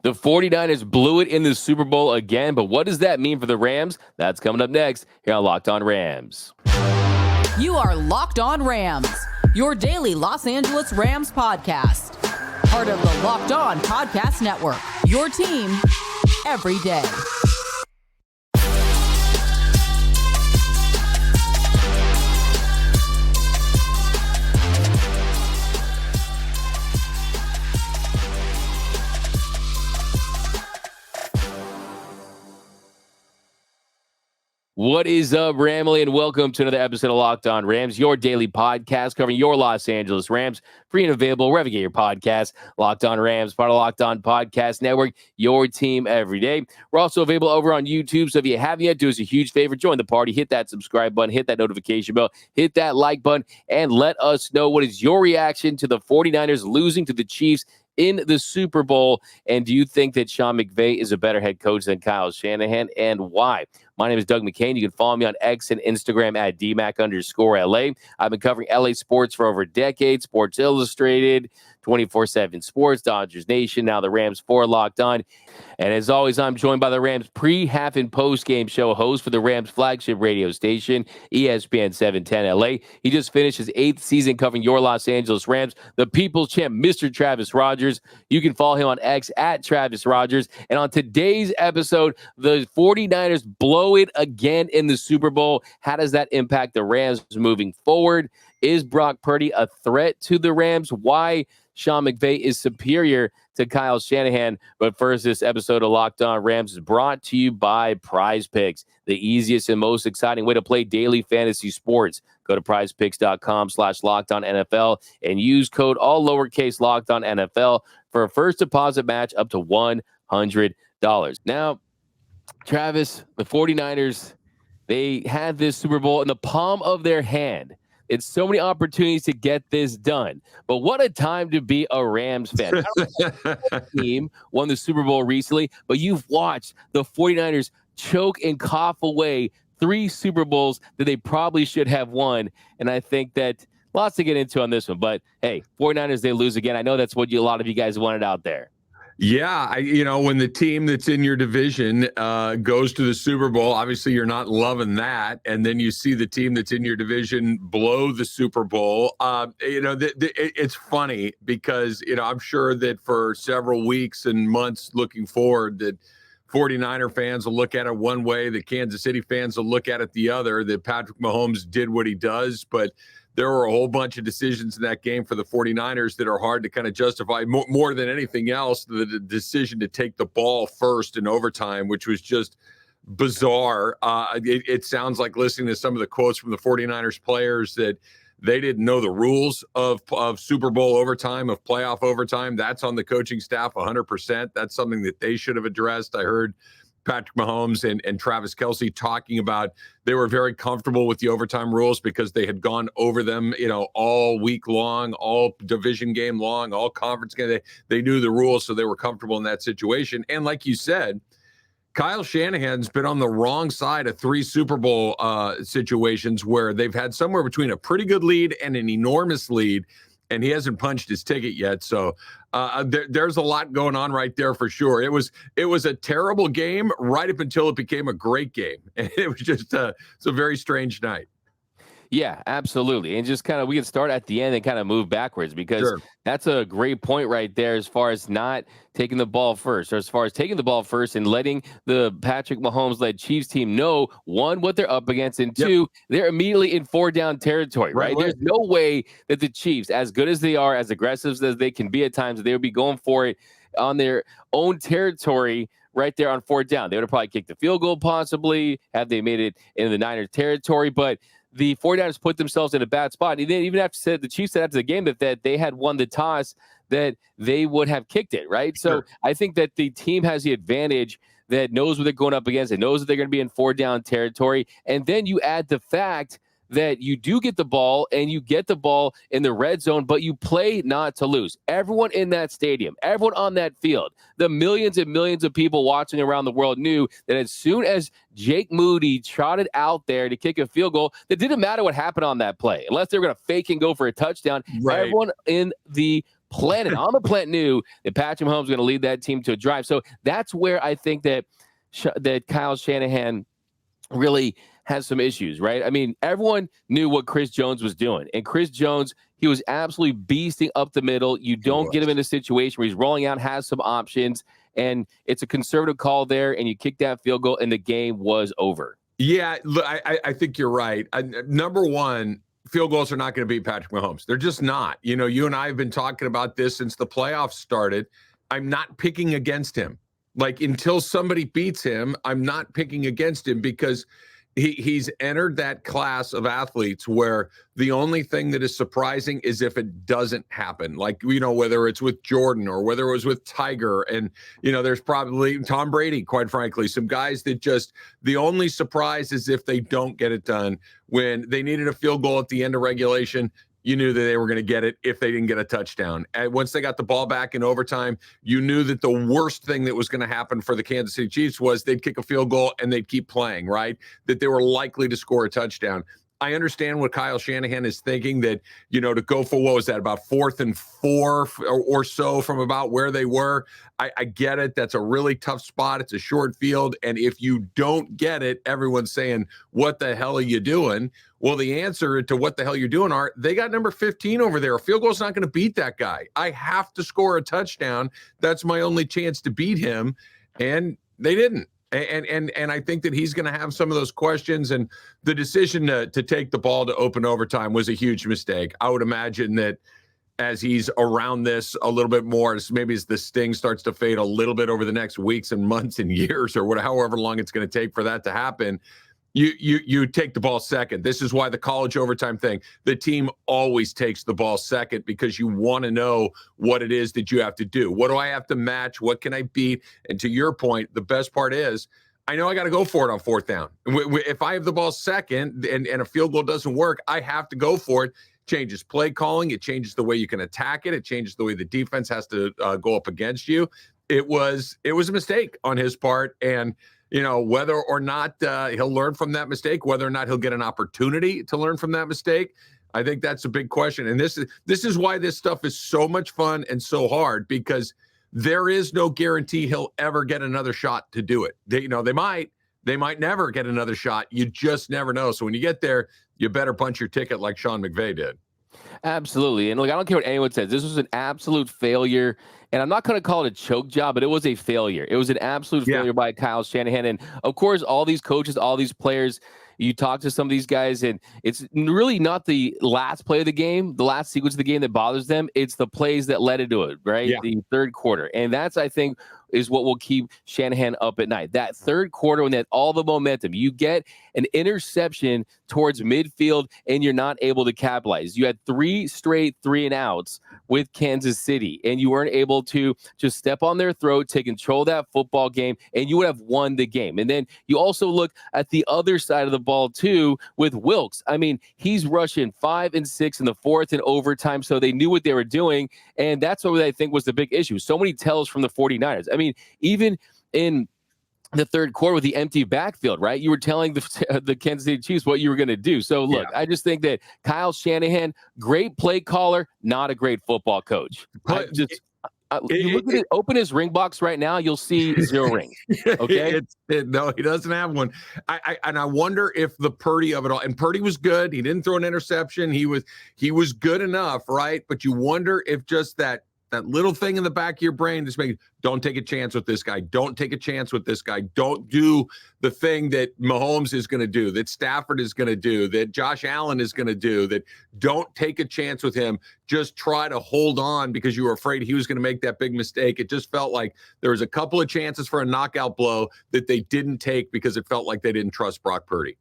The 49ers blew it in the Super Bowl again, but what does that mean for the Rams? That's coming up next here on Locked On Rams. You are Locked On Rams, your daily Los Angeles Rams podcast. Part of the Locked On Podcast Network, your team every day. What is up, Ramley, and welcome to another episode of Locked On Rams, your daily podcast covering your Los Angeles Rams, free and available wherever you get your podcasts. Locked On Rams, part of Locked On Podcast Network, your team every day. We're also available over on YouTube, so if you haven't yet, do us a huge favor, join the party, hit that subscribe button, hit that notification bell, hit that like button, and let us know what is your reaction to the 49ers losing to the Chiefs in the Super Bowl, and do you think that Sean McVay is a better head coach than Kyle Shanahan, and why? My name is Doug McCain. You can follow me on X and Instagram at DMAC_LA. I've been covering LA sports for over a decade, Sports Illustrated, 24/7 Sports, Dodgers Nation, now the Rams 4 Locked On. And as always, I'm joined by the Rams pre-half and post-game show host for the Rams flagship radio station, ESPN 710 LA. He just finished his 8th season covering your Los Angeles Rams, the people's champ, Mr. Travis Rogers. You can follow him on X at Travis Rogers. And on today's episode, the 49ers blow it again in the Super Bowl. How does that impact the Rams moving forward? Is Brock Purdy a threat to the Rams? Why Sean McVay is superior to Kyle Shanahan? But first, this episode of Locked On Rams is brought to you by Prize Picks, the easiest and most exciting way to play daily fantasy sports. Go to prizepicks.com/LockedOnNFL and use code all lowercase LockedOnNFL for a first deposit match up to $100. Now, Travis, the 49ers, they had this Super Bowl in the palm of their hand. It's so many opportunities to get this done. But what a time to be a Rams fan. Team won the Super Bowl recently, but you've watched the 49ers choke and cough away 3 Super Bowls that they probably should have won. And I think that lots to get into on this one. But, hey, 49ers, they lose again. I know that's what a lot of you guys wanted out there. Yeah, when the team that's in your division goes to the Super Bowl, obviously you're not loving that. And then you see the team that's in your division blow the Super Bowl. It's funny because, I'm sure that for several weeks and months looking forward that 49er fans will look at it one way, the Kansas City fans will look at it the other, that Patrick Mahomes did what he does, but there were a whole bunch of decisions in that game for the 49ers that are hard to kind of justify more than anything else. The decision to take the ball first in overtime, which was just bizarre. It sounds like listening to some of the quotes from the 49ers players that they didn't know the rules of Super Bowl overtime, of playoff overtime. That's on the coaching staff 100%. That's something that they should have addressed. I heard Patrick Mahomes and Travis Kelce talking about they were very comfortable with the overtime rules because they had gone over them, all week long, all division game long, all conference game. They knew the rules, so they were comfortable in that situation. And like you said, Kyle Shanahan's been on the wrong side of 3 Super Bowl situations where they've had somewhere between a pretty good lead and an enormous lead, and he hasn't punched his ticket yet. So there's a lot going on right there for sure. It was a terrible game right up until it became a great game. And it was just it's a very strange night. Yeah, absolutely. And just kind of, we can start at the end and kind of move backwards because that's a great point right there as far as not taking the ball first, or as far as taking the ball first and letting the Patrick Mahomes-led Chiefs team know, 1, what they're up against, and 2, they're immediately in 4-down territory, right? There's no way that the Chiefs, as good as they are, as aggressive as they can be at times, they would be going for it on their own territory right there on 4th down. They would have probably kicked the field goal possibly, had they made it into the Niners territory, but the 49ers put themselves in a bad spot. And then even after the Chiefs said after the game that they had won the toss, that they would have kicked it, right? So I think that the team has the advantage that knows what they're going up against. It knows that they're going to be in 4-down territory. And then you add the fact that you do get the ball and you get the ball in the red zone, but you play not to lose. Everyone in that stadium, everyone on that field, the millions and millions of people watching around the world knew that as soon as Jake Moody trotted out there to kick a field goal, it didn't matter what happened on that play. Unless they were going to fake and go for a touchdown, everyone in the on the planet knew that Patrick Mahomes was going to lead that team to a drive. So that's where I think that Kyle Shanahan really has some issues, right? I mean, everyone knew what Chris Jones was doing. And Chris Jones, he was absolutely beasting up the middle. You don't get him in a situation where he's rolling out, has some options, and it's a conservative call there, and you kick that field goal, and the game was over. Yeah, look, I think you're right. Number one, field goals are not going to beat Patrick Mahomes. They're just not. You know, you and I have been talking about this since the playoffs started. I'm not picking against him. Like, until somebody beats him, I'm not picking against him, because he's entered that class of athletes where the only thing that is surprising is if it doesn't happen. Like, you know, whether it's with Jordan or whether it was with Tiger, and, you know, there's probably Tom Brady, quite frankly, some guys that just, the only surprise is if they don't get it done. When they needed a field goal at the end of regulation, you knew that they were going to get it if they didn't get a touchdown. And once they got the ball back in overtime, you knew that the worst thing that was going to happen for the Kansas City Chiefs was they'd kick a field goal and they'd keep playing, right? That they were likely to score a touchdown. I understand what Kyle Shanahan is thinking, that, you know, to go for, what was that, about 4th and 4 or so from about where they were. I get it. That's a really tough spot. It's a short field. And if you don't get it, everyone's saying, what the hell are you doing? Well, the answer to what the hell you're doing are, they got number 15 over there. A field goal's not going to beat that guy. I have to score a touchdown. That's my only chance to beat him. And they didn't. And I think that he's going to have some of those questions, and the decision to take the ball to open overtime was a huge mistake. I would imagine that as he's around this a little bit more, maybe as the sting starts to fade a little bit over the next weeks and months and years, or whatever, however long it's going to take for that to happen, you take the ball second. This is why the college overtime thing, the team always takes the ball second, because you want to know what it is that you have to do. What do I have to match? What can I beat? And to your point, the best part is, I know I got to go for it on 4th down. If I have the ball second and a field goal doesn't work, I have to go for it. Changes play calling. It changes the way you can attack it. It changes the way the defense has to go up against you. It was a mistake on his part, and you know, whether or not he'll learn from that mistake, whether or not he'll get an opportunity to learn from that mistake, I think that's a big question. And this is why this stuff is so much fun and so hard, because there is no guarantee he'll ever get another shot to do it. They might never get another shot. You just never know. So when you get there, you better punch your ticket like Sean McVay did. Absolutely. And look, I don't care what anyone says. This was an absolute failure. And I'm not going to call it a choke job, but it was a failure. It was an absolute failure by Kyle Shanahan. And of course, all these coaches, all these players, you talk to some of these guys, and it's really not the last play of the game, the last sequence of the game that bothers them. It's the plays that led into it, right? Yeah. The third quarter. And that's, I think, is what will keep Shanahan up at night. That third quarter, when they had all the momentum, you get an interception towards midfield and you're not able to capitalize. You had 3 straight 3-and-outs with Kansas City, and you weren't able to just step on their throat, take control of that football game, and you would have won the game. And then you also look at the other side of the ball too with Wilkes. I mean, he's rushing 5 and 6 in the 4th and overtime, so they knew what they were doing, and that's what I think was the big issue. So many tells from the 49ers. I mean, even in the third quarter with the empty backfield, right? You were telling the Kansas City Chiefs what you were going to do. So, look, I just think that Kyle Shanahan, great play caller, not a great football coach. Open his ring box right now, you'll see 0 rings. Okay? No, he doesn't have one. I wonder if the Purdy of it all, and Purdy was good. He didn't throw an interception. He was good enough, right? But you wonder if just that little thing in the back of your brain just makes, don't take a chance with this guy. Don't take a chance with this guy. Don't do the thing that Mahomes is going to do, that Stafford is going to do, that Josh Allen is going to do, that don't take a chance with him. Just try to hold on because you were afraid he was going to make that big mistake. It just felt like there was a couple of chances for a knockout blow that they didn't take because it felt like they didn't trust Brock Purdy.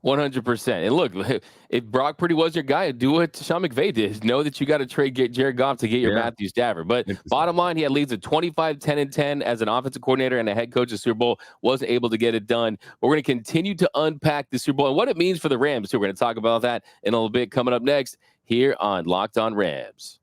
100%. And look, if Brock Purdy was your guy, do what Sean McVay did. Know that you got to trade Jared Goff to get your Matthew Stafford. But bottom line, he had leads of 25, 10, and 10 as an offensive coordinator and a head coach of the Super Bowl. Wasn't able to get it done. But we're going to continue to unpack the Super Bowl and what it means for the Rams. So we're going to talk about that in a little bit coming up next here on Locked On Rams.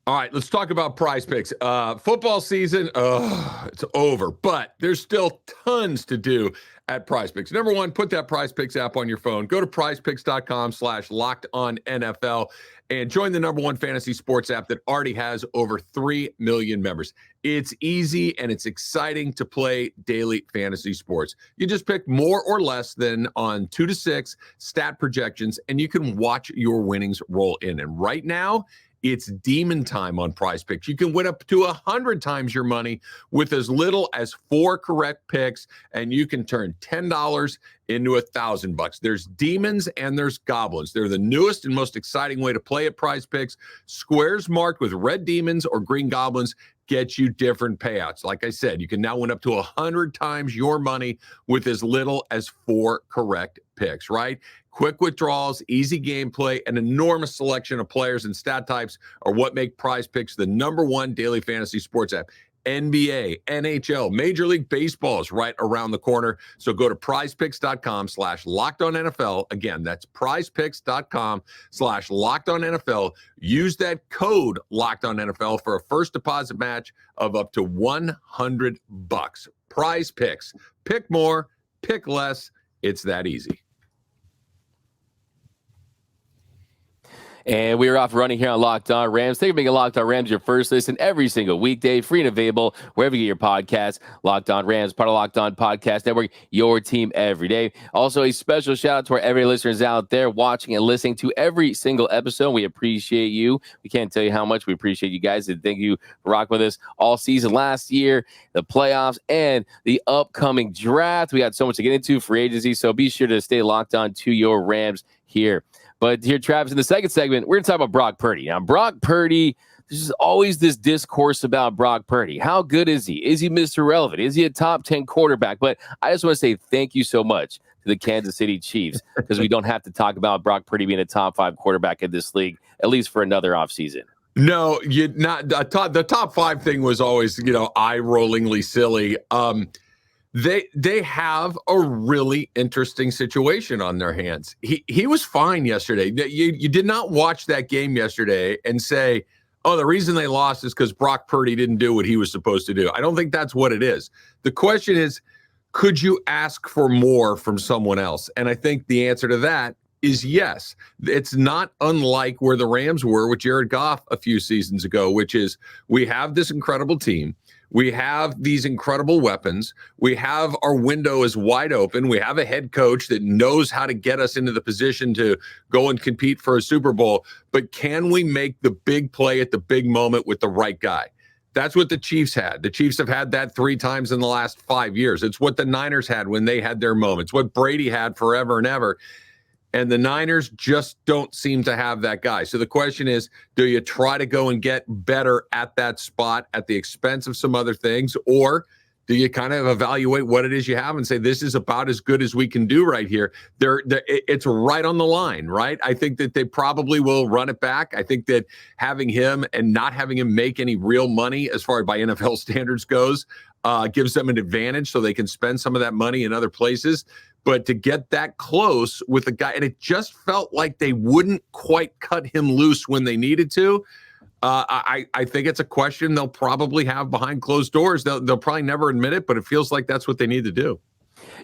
All right, let's talk about Prize Picks. Football season, it's over, but there's still tons to do at Prize Picks. Number one, put that Prize Picks app on your phone. Go to prizepicks.com/lockedonnfl and join the number one fantasy sports app that already has over 3 million members. It's easy and it's exciting to play daily fantasy sports. You just pick more or less than on 2 to 6 stat projections, and you can watch your winnings roll in. And right now, it's demon time on Prize Picks. You can win up to 100 times your money with as little as 4 correct picks, and you can turn $10 into $1,000. There's demons and there's goblins. They're the newest and most exciting way to play at Prize Picks. Squares marked with red demons or green goblins get you different payouts. Like I said, you can now win up to 100 times your money with as little as 4 correct picks, right? Quick withdrawals, easy gameplay, an enormous selection of players and stat types are what make Prize Picks the number one daily fantasy sports app. NBA, NHL, Major League Baseball is right around the corner. So go to prizepicks.com/lockedonnfl. Again, that's prizepicks.com/lockedonnfl. Use that code lockedonnfl for a first deposit match of up to $100. Prize Picks. Pick more, pick less. It's that easy. And we are off running here on Locked On Rams. Thank you for making Locked On Rams your first listen every single weekday, free and available wherever you get your podcasts. Locked On Rams, part of Locked On Podcast Network, your team every day. Also, a special shout out to our every listeners out there watching and listening to every single episode. We appreciate you. We can't tell you how much we appreciate you guys. And thank you for rocking with us all season last year, the playoffs, and the upcoming draft. We got so much to get into, free agency. So be sure to stay locked on to your Rams here. But here, Travis, in the second segment, we're going to talk about Brock Purdy. Now, Brock Purdy, there's always this discourse about Brock Purdy. How good is he? Is he Mr. Relevant? Is he a top 10 quarterback? But I just want to say thank you so much to the Kansas City Chiefs because we don't have to talk about Brock Purdy being a top 5 quarterback in this league, at least for another offseason. No, you not. The top 5 thing was always, eye-rollingly silly. They have a really interesting situation on their hands. He was fine yesterday. You did not watch that game yesterday and say, oh, the reason they lost is because Brock Purdy didn't do what he was supposed to do. I don't think that's what it is. The question is, could you ask for more from someone else? And I think the answer to that is yes. It's not unlike where the Rams were with Jared Goff a few seasons ago, which is we have this incredible team. We have these incredible weapons. We have our window is wide open. We have a head coach that knows how to get us into the position to go and compete for a Super Bowl. But can we make the big play at the big moment with the right guy? That's what the Chiefs had. The Chiefs have had that 3 times in the last 5 years. It's what the Niners had when they had their moments, what Brady had forever and ever. And the Niners just don't seem to have that guy. So the question is, do you try to go and get better at that spot at the expense of some other things? Or do you kind of evaluate what it is you have and say, this is about as good as we can do right here? It's right on the line, right? I think that they probably will run it back. I think that having him and not having him make any real money as far as by NFL standards goes, gives them an advantage so they can spend some of that money in other places. But to get that close with a guy, and it just felt like they wouldn't quite cut him loose when they needed to. I think it's a question they'll probably have behind closed doors. They'll probably never admit it, but it feels like that's what they need to do.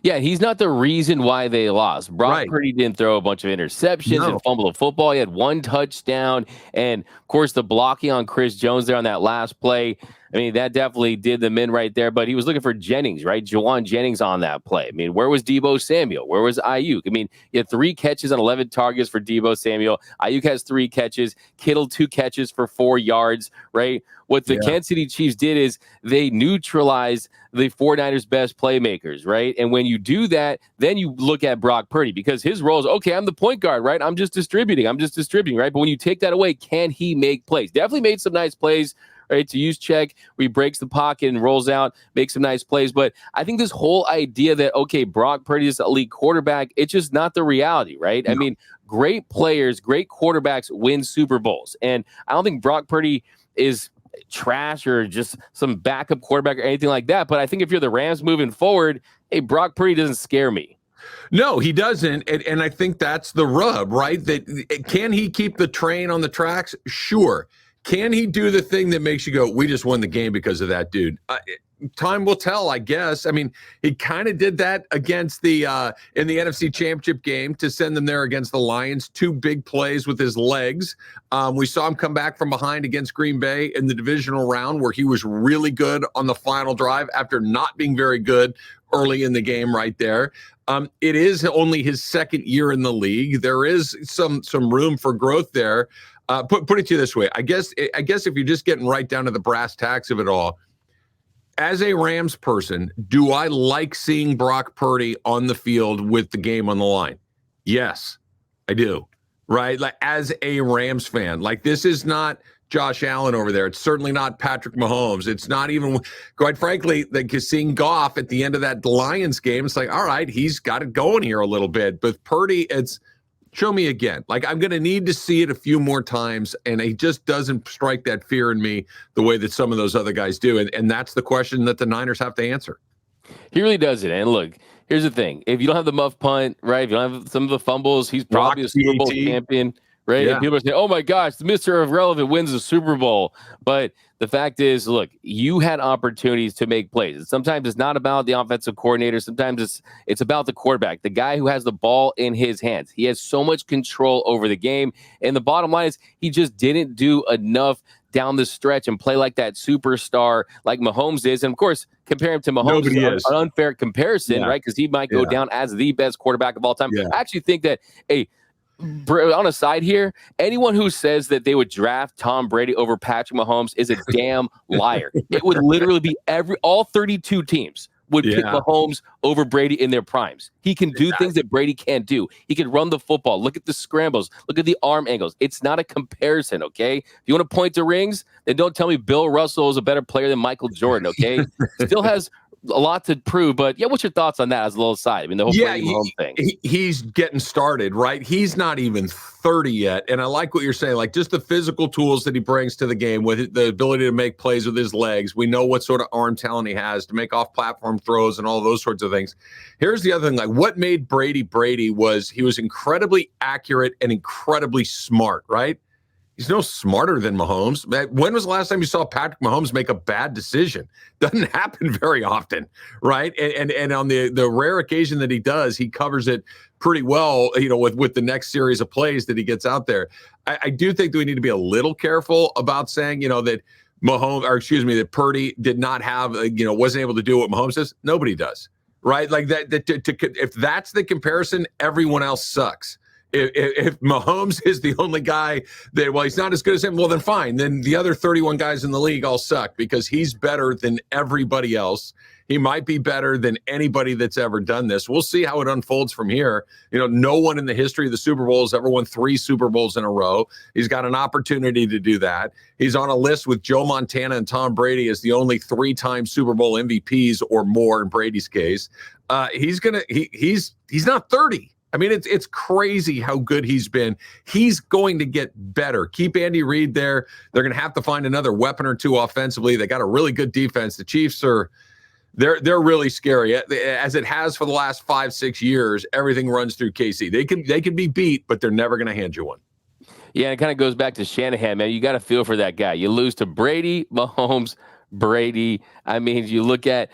Yeah, he's not the reason why they lost. Brock Purdy didn't throw a bunch of interceptions and fumble the football. He had 1 touchdown. And, of course, the blocking on Chris Jones there on that last play, I mean, that definitely did them in right there. But he was looking for Jennings, right? Juwan Jennings on that play. I mean, where was Deebo Samuel? Where was Ayuk? I mean, he had 3 catches on 11 targets for Deebo Samuel. Ayuk has 3 catches. Kittle 2 catches for 4 yards, right? What the Kansas City Chiefs did is they neutralized the 49ers' best playmakers, right? And when you do that, then you look at Brock Purdy because his role is, okay, I'm the point guard, right? I'm just distributing, right? But when you take that away, can he make plays? Definitely made some nice plays, right? To use check, where he breaks the pocket and rolls out, makes some nice plays. But I think this whole idea that, okay, Brock Purdy is an elite quarterback, it's just not the reality, right? No. I mean, great players, great quarterbacks win Super Bowls. And I don't think Brock Purdy is trash or just some backup quarterback or anything like that. But I think if you're the Rams moving forward, hey, Brock Purdy doesn't scare me. No, he doesn't. And I think that's the rub, right? That can he keep the train on the tracks? Sure. Can he do the thing that makes you go, we just won the game because of that dude? Time will tell, I guess. I mean, he kind of did that against the in the NFC Championship game to send them there against the Lions. 2 big plays with his legs. We saw him come back from behind against Green Bay in the divisional round where he was really good on the final drive after not being very good early in the game right there. It is only his second year in the league. There is some room for growth there. Put it to you this way. I guess if you're just getting right down to the brass tacks of it all, as a Rams person, do I like seeing Brock Purdy on the field with the game on the line? Yes, I do. Right? Like, as a Rams fan, like, this is not Josh Allen over there. It's certainly not Patrick Mahomes. It's not even, quite frankly, like, seeing Goff at the end of that Lions game. It's like, all right, he's got it going here a little bit. But Purdy, it's show me again. Like, I'm going to need to see it a few more times, and he just doesn't strike that fear in me the way that some of those other guys do. And that's the question that the Niners have to answer. He really doesn't. And look, here's the thing. If you don't have the muff punt, right, if you don't have some of the fumbles, he's probably a Super Bowl champion, right? Yeah. And people are saying, oh, my gosh, the Mr. Irrelevant wins the Super Bowl. But the fact is, look, you had opportunities to make plays. Sometimes it's not about the offensive coordinator. Sometimes it's about the quarterback, the guy who has the ball in his hands. He has so much control over the game. And the bottom line is he just didn't do enough down the stretch and play like that superstar like Mahomes is. And, of course, compare him to Mahomes is an unfair comparison, right? Because he might go down as the best quarterback of all time. I actually think that, on a side here, anyone who says that they would draft Tom Brady over Patrick Mahomes is a damn liar. It would literally be all 32 teams would pick Mahomes over Brady in their primes. He can do things that Brady can't do. He can run the football. Look at the scrambles. Look at the arm angles. It's not a comparison, okay? If you want to point to rings, then don't tell me Bill Russell is a better player than Michael Jordan, okay? Still has a lot to prove, but what's your thoughts on that as a little side? I mean, the whole Brady Mahomes thing. He's getting started, right? He's not even 30 yet, and I like what you're saying. Like, just the physical tools that he brings to the game with the ability to make plays with his legs. We know what sort of arm talent he has to make off-platform throws and all those sorts of things. Here's the other thing: like, what made Brady was he was incredibly accurate and incredibly smart, right? He's no smarter than Mahomes. When was the last time you saw Patrick Mahomes make a bad decision? Doesn't happen very often, right? And on the rare occasion that he does, he covers it pretty well, with the next series of plays that he gets out there. I do think that we need to be a little careful about saying, that that Purdy did not have, wasn't able to do what Mahomes does. Nobody does, right? Like that if that's the comparison, everyone else sucks. If Mahomes is the only guy that, he's not as good as him, well, then fine. Then the other 31 guys in the league all suck because he's better than everybody else. He might be better than anybody that's ever done this. We'll see how it unfolds from here. No one in the history of the Super Bowl has ever won 3 Super Bowls in a row. He's got an opportunity to do that. He's on a list with Joe Montana and Tom Brady as the only 3-time Super Bowl MVPs or more in Brady's case. He's not 30. I mean, it's crazy how good he's been. He's going to get better. Keep Andy Reid there. They're going to have to find another weapon or two offensively. They got a really good defense. The Chiefs they're really scary. As it has for the last 5-6 years, everything runs through KC. They can be beat, but they're never going to hand you one. Yeah, it kind of goes back to Shanahan, man. You got to feel for that guy. You lose to Brady, Mahomes, Brady. I mean, you look at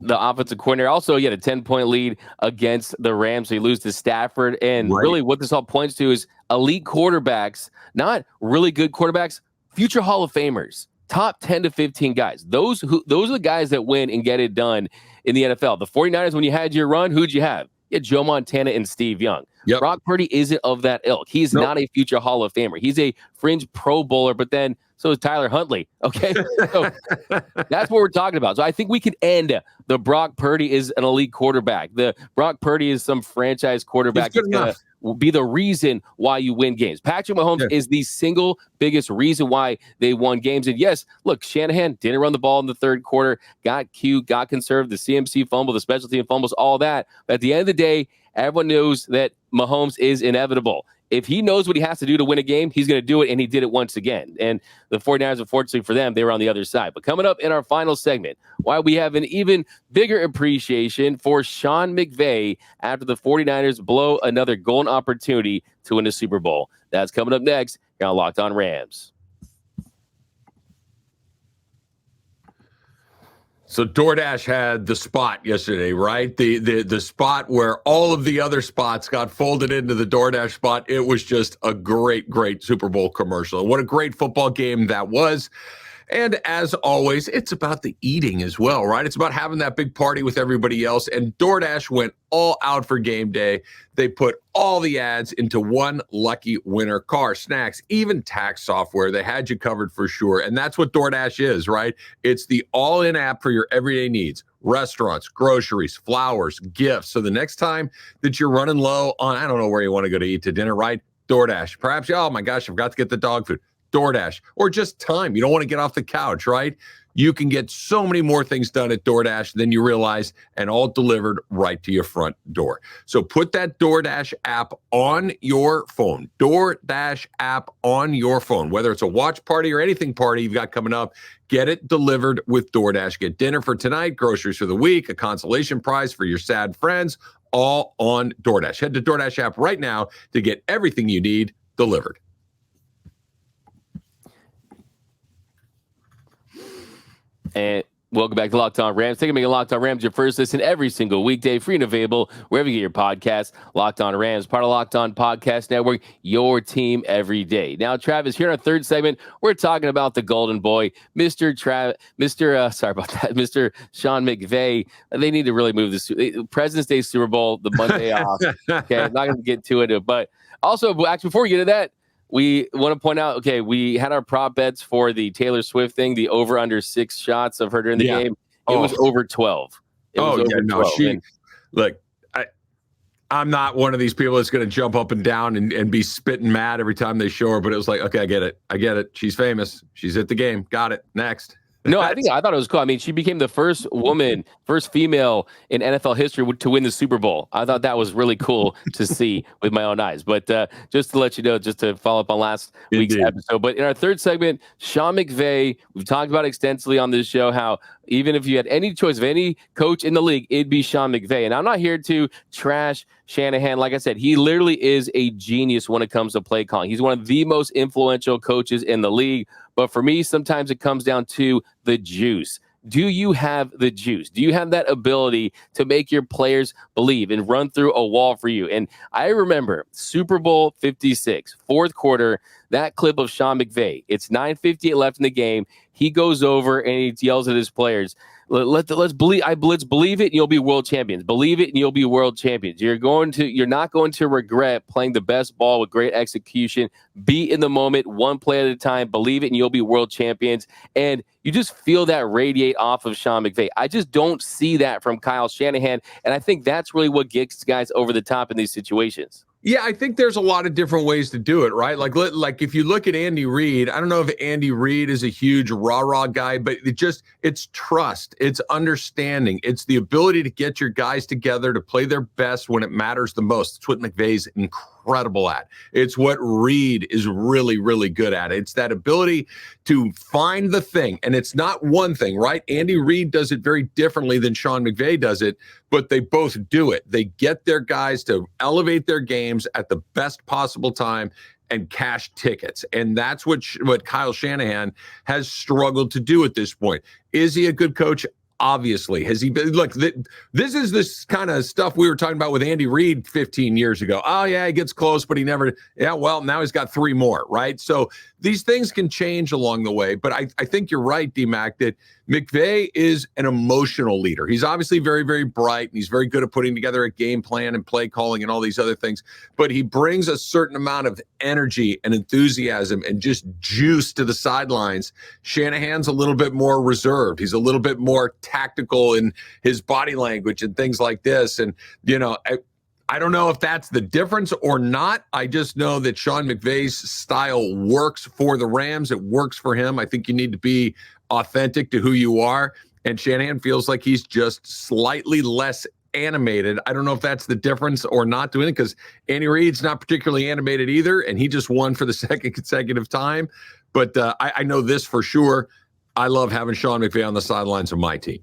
the offensive coordinator. Also, he had a 10-point lead against the Rams. So you lose to Stafford. And really what this all points to is elite quarterbacks, not really good quarterbacks, future Hall of Famers, top 10 to 15 guys. Those are the guys that win and get it done in the NFL. The 49ers, when you had your run, who'd you have? You had Joe Montana and Steve Young. Brock Purdy isn't of that ilk. He's not a future Hall of Famer. He's a fringe Pro Bowler, but then so is Tyler Huntley. Okay. So that's what we're talking about. So I think we can end the Brock Purdy is an elite quarterback. The Brock Purdy is some franchise quarterback that's going to be the reason why you win games. Patrick Mahomes is the single biggest reason why they won games. And yes, look, Shanahan didn't run the ball in the third quarter, got cute, got conserved, the CMC fumble, the special team fumbles, all that. But at the end of the day, everyone knows that Mahomes is inevitable. If he knows what he has to do to win a game, he's going to do it, and he did it once again. And the 49ers, unfortunately for them, they were on the other side. But coming up in our final segment, why we have an even bigger appreciation for Sean McVay after the 49ers blow another golden opportunity to win the Super Bowl. That's coming up next here on Locked On Rams. So DoorDash had the spot yesterday, right? The spot where all of the other spots got folded into the DoorDash spot. It was just a great Super Bowl commercial. What a great football game that was. And as always, it's about the eating as well, right? It's about having that big party with everybody else. And DoorDash went all out for game day. They put all the ads into one lucky winner: car, snacks, even tax software. They had you covered for sure. And that's what DoorDash is, right? It's the all-in app for your everyday needs: restaurants, groceries, flowers, gifts. So the next time that you're running low on, I don't know where you want to go to eat to dinner, right? DoorDash. Perhaps, oh my gosh, I forgot to get the dog food. DoorDash. Or just time. You don't want to get off the couch, right? You can get so many more things done at DoorDash than you realize, and all delivered right to your front door. So put that DoorDash app on your phone. DoorDash app on your phone. Whether it's a watch party or anything party you've got coming up, get it delivered with DoorDash. Get dinner for tonight, groceries for the week, a consolation prize for your sad friends, all on DoorDash. Head to DoorDash app right now to get everything you need delivered. And welcome back to Locked On Rams. Take a minute, Locked On Rams, your first listen every single weekday, free and available wherever you get your podcasts. Locked On Rams, part of Locked On Podcast Network, your team every day. Now, Travis, here in our third segment, we're talking about the Golden Boy, Mr. Sean McVay. They need to really move this President's Day Super Bowl, the Monday off. Okay, I'm not going to get to it, but also, actually, before we get to that, we want to point out, okay, we had our prop bets for the Taylor Swift thing, the over under 6 shots of her during the game. It was over 12. Look, I'm not one of these people that's going to jump up and down and be spitting mad every time they show her, but it was like, okay, I get it. She's famous. She's at the game. Got it. Next. No, I thought it was cool. I mean, she became the first female in NFL history to win the Super Bowl. I thought that was really cool to see with my own eyes. But just to let you know, just to follow up on last week's episode. But in our third segment, Sean McVay, we've talked about extensively on this show how even if you had any choice of any coach in the league, it'd be Sean McVay. And I'm not here to trash Shanahan. Like I said, he literally is a genius when it comes to play calling. He's one of the most influential coaches in the league. But for me, sometimes it comes down to the juice. Do you have the juice? Do you have that ability to make your players believe and run through a wall for you? And I remember Super Bowl 56, fourth quarter, that clip of Sean McVay. It's 9:58 left in the game. He goes over and he yells at his players, let's believe it and you'll be world champions. Believe it and you'll be world champions. You're not going to regret playing the best ball with great execution. Be in the moment, one play at a time. Believe it and you'll be world champions. And you just feel that radiate off of Sean McVay. I just don't see that from Kyle Shanahan. And I think that's really what gets guys over the top in these situations. Yeah, I think there's a lot of different ways to do it, right? Like if you look at Andy Reid, I don't know if Andy Reid is a huge rah-rah guy, but it's trust, it's understanding, it's the ability to get your guys together to play their best when it matters the most. It's what McVay's incredible at. It's what Reid is really, really good at. It's that ability to find the thing, and it's not one thing, right? Andy Reid does it very differently than Sean McVay does it, but they both do it. They get their guys to elevate their games at the best possible time and cash tickets. And that's what Kyle Shanahan has struggled to do at this point. Is he a good coach? Obviously. Has he been? Look, this is this kind of stuff we were talking about with Andy Reid 15 years ago. Oh, yeah, he gets close, but he never. Yeah, well, now he's got 3 more, right? So these things can change along the way. But I think you're right, D-Mac, that McVay is an emotional leader. He's obviously very, very bright, and he's very good at putting together a game plan and play calling and all these other things. But he brings a certain amount of energy and enthusiasm and just juice to the sidelines. Shanahan's a little bit more reserved. He's a little bit more tactical in his body language and things like this. And, I don't know if that's the difference or not. I just know that Sean McVay's style works for the Rams. It works for him. I think you need to be authentic to who you are. And Shanahan feels like he's just slightly less animated. I don't know if that's the difference or not doing it, because Andy Reid's not particularly animated either, and he just won for the second consecutive time. But I know this for sure. I love having Sean McVay on the sidelines of my team.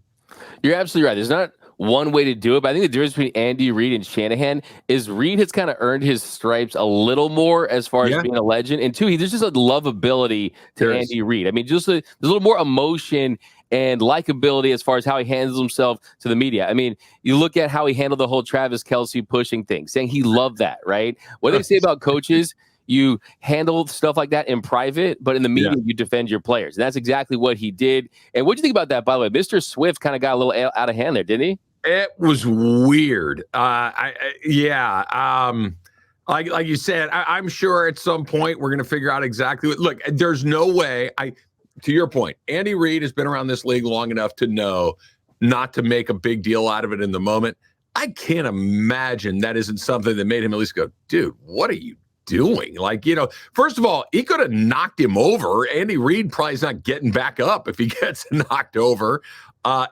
You're absolutely right. There's not one way to do it. But I think the difference between Andy Reid and Shanahan is Reid has kind of earned his stripes a little more as far as being a legend. And two, there's just a lovability to Andy Reid. I mean, just there's a little more emotion and likability as far as how he handles himself to the media. I mean, you look at how he handled the whole Travis Kelce pushing thing, saying he loved that, right? What they say about coaches, you handle stuff like that in private, but in the media, you defend your players. And that's exactly what he did. And what do you think about that, by the way? Mr. Swift kind of got a little out of hand there, didn't he? It was weird. Like you said, I'm sure at some point we're going to figure out exactly what. Look, there's no way. To your point, Andy Reid has been around this league long enough to know not to make a big deal out of it in the moment. I can't imagine that isn't something that made him at least go, dude, what are you doing? Like, first of all, he could have knocked him over. Andy Reid probably is not getting back up if he gets knocked over.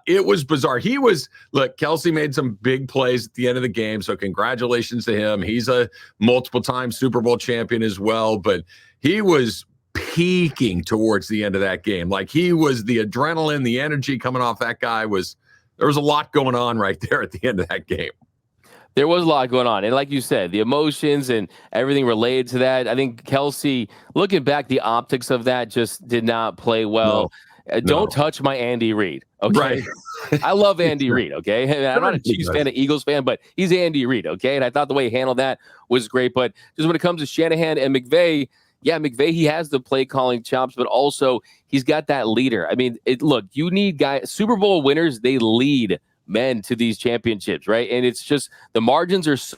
It was bizarre. Kelce made some big plays at the end of the game, so congratulations to him. He's a multiple-time Super Bowl champion as well, but he was peaking towards the end of that game. Like, he was the adrenaline, the energy coming off that guy there was a lot going on right there at the end of that game. There was a lot going on. And like you said, the emotions and everything related to that, I think Kelce, looking back, the optics of that just did not play well. No. Don't touch my Andy Reid, okay? Right. I love Andy Reid, okay? And I'm not a Chiefs fan, an Eagles fan, but he's Andy Reid, okay? And I thought the way he handled that was great. But just when it comes to Shanahan and McVay, McVay, he has the play calling chops, but also he's got that leader. I mean, look, you need guys, Super Bowl winners, they lead men to these championships, right? And it's just the margins are so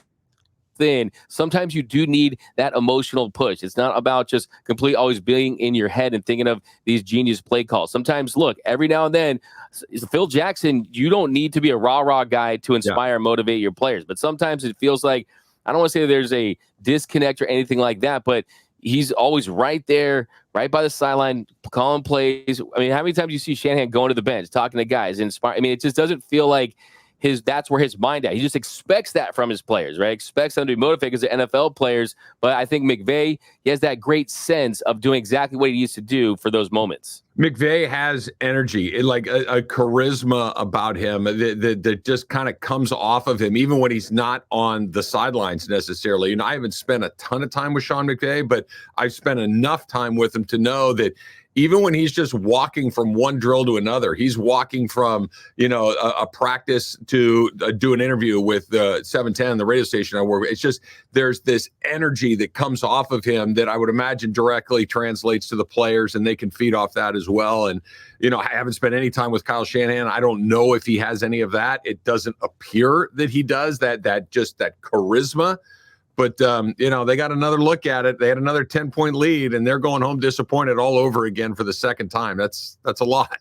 thin. Sometimes you do need that emotional push. It's not about just completely always being in your head and thinking of these genius play calls. Sometimes, look, every now and then, Phil Jackson, you don't need to be a rah-rah guy to inspire and motivate your players. But sometimes it feels like, I don't want to say there's a disconnect or anything like that, but he's always right there, right by the sideline, calling plays. I mean, how many times do you see Shanahan going to the bench, talking to guys, inspire? I mean, it just doesn't feel like that's where his mind at. He just expects that from his players, right? Expects them to be motivated because they're NFL players. But I think McVay, he has that great sense of doing exactly what he needs to do for those moments. McVay has energy, like a charisma about him that just kind of comes off of him, even when he's not on the sidelines necessarily. I haven't spent a ton of time with Sean McVay, but I've spent enough time with him to know that even when he's just walking from one drill to another, he's walking from, a practice to do an interview with 710, the radio station I work with. It's just, there's this energy that comes off of him that I would imagine directly translates to the players, and they can feed off that as well. And, I haven't spent any time with Kyle Shanahan. I don't know if he has any of that. It doesn't appear that he does, that charisma. But, they got another look at it. They had another 10-point lead, and they're going home disappointed all over again for the second time. That's a lot.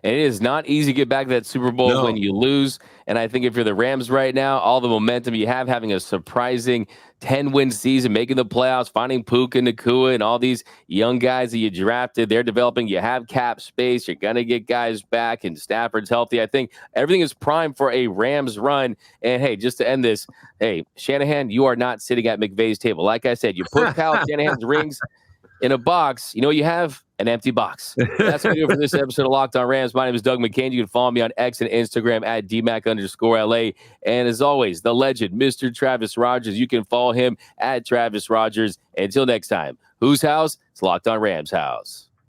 And it is not easy to get back to that Super Bowl when you lose. And I think if you're the Rams right now, all the momentum you have, having a surprising 10-win season, making the playoffs, finding Puka Nacua and all these young guys that you drafted, they're developing. You have cap space. You're going to get guys back, and Stafford's healthy. I think everything is primed for a Rams run. And, hey, just to end this, hey, Shanahan, you are not sitting at McVay's table. Like I said, you put Kyle Shanahan's rings in a box. You know what you have? An empty box. That's what we do for this episode of Locked On Rams. My name is Doug McCain. You can follow me on X and Instagram at DMAC_LA. And as always, the legend, Mr. Travis Rogers. You can follow him at Travis Rogers. Until next time, whose house? It's Locked On Rams house.